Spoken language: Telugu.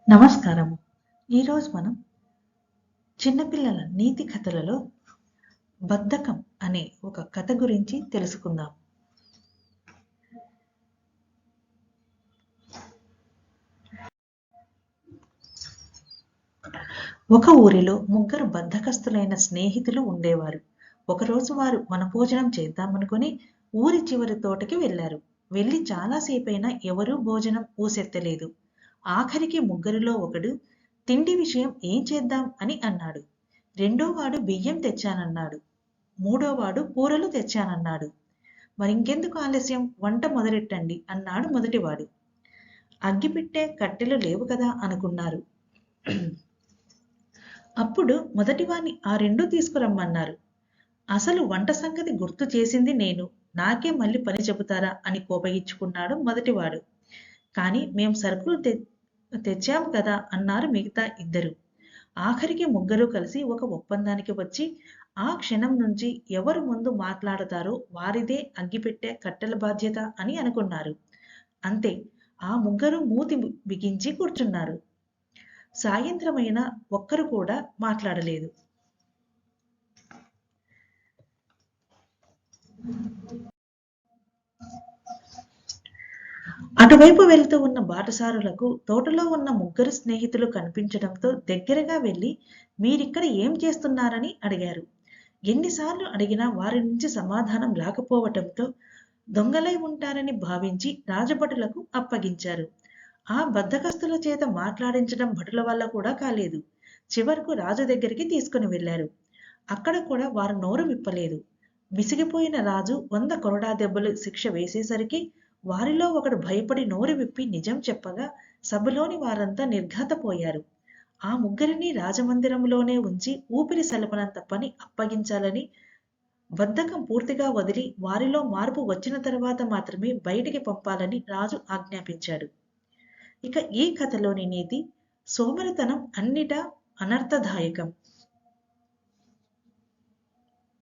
నమస్కారము. ఈరోజు మనం చిన్నపిల్లల నీతి కథలలో బద్ధకం అనే ఒక కథ గురించి తెలుసుకుందాం. ఒక ఊరిలో ముగ్గురు బద్ధకస్తులైన స్నేహితులు ఉండేవారు. ఒకరోజు వారు వనభోజనం చేద్దామనుకుని ఊరి చివరి తోటకి వెళ్లారు. వెళ్ళి చాలాసేపైనా ఎవరూ భోజనం ఊసెత్తలేదు. ఆఖరికి ముగ్గురిలో ఒకడు తిండి విషయం ఏం చేద్దాం అని అన్నాడు. రెండోవాడు బియ్యం తెచ్చానన్నాడు. మూడోవాడు కూరలు తెచ్చానన్నాడు. మరింకెందుకు ఆలస్యం, వంట మొదలెట్టండి అన్నాడు మొదటివాడు. అగ్గిపెట్టే కట్టెలు లేవు కదా అనుకున్నారు. అప్పుడు మొదటివాణ్ణి ఆ రెండూ తీసుకురమ్మన్నారు. అసలు వంట సంగతి గుర్తు చేసింది నేను, నాకే మళ్ళీ పని చెబుతారా అని కోపగించుకున్నాడు మొదటివాడు. కానీ మేం సరుకులు తెచ్చాము కదా అన్నారు మిగతా ఇద్దరు. ఆఖరికి ముగ్గురు కలిసి ఒక ఒప్పందానికి వచ్చి ఆ క్షణం నుంచి ఎవరు ముందు మాట్లాడతారో వారిదే అగ్గిపెట్టే కట్టెల బాధ్యత అని అనుకున్నారు. అంతే, ఆ ముగ్గురు మూతి బిగించి కూర్చున్నారు. సాయంత్రమైన ఒక్కరు కూడా మాట్లాడలేదు. అటువైపు వెళ్తూ ఉన్న బాటసారులకు తోటలో ఉన్న ముగ్గురు స్నేహితులు కనిపించడంతో దగ్గరగా వెళ్ళి మీరిక్కడ ఏం చేస్తున్నారని అడిగారు. ఎన్నిసార్లు అడిగినా వారి నుంచి సమాధానం రాకపోవటంతో దొంగలై ఉంటారని భావించి రాజభటులకు అప్పగించారు. ఆ బద్ధకస్తుల చేత మాట్లాడించడం భటుల వల్ల కూడా కాలేదు. చివరకు రాజు దగ్గరికి తీసుకుని వెళ్లారు. అక్కడ కూడా వారు నోరు విప్పలేదు. విసిగిపోయిన రాజు 100 కొరడా దెబ్బలు శిక్ష వేసేసరికి వారిలో ఒకడు భయపడి నోరు విప్పి నిజం చెప్పగా సభలోని వారంతా నిర్ఘాతపోయారు. ఆ ముగ్గురిని రాజమందిరంలోనే ఉంచి ఊపిరి సలపనంత పని అప్పగించాలని, బద్ధకం పూర్తిగా వదిలి వారిలో మార్పు వచ్చిన తర్వాత మాత్రమే బయటికి పంపాలని రాజు ఆజ్ఞాపించాడు. ఇక ఈ కథలోని నీతి, సోమరితనం అన్నిటా అనర్థదాయకం.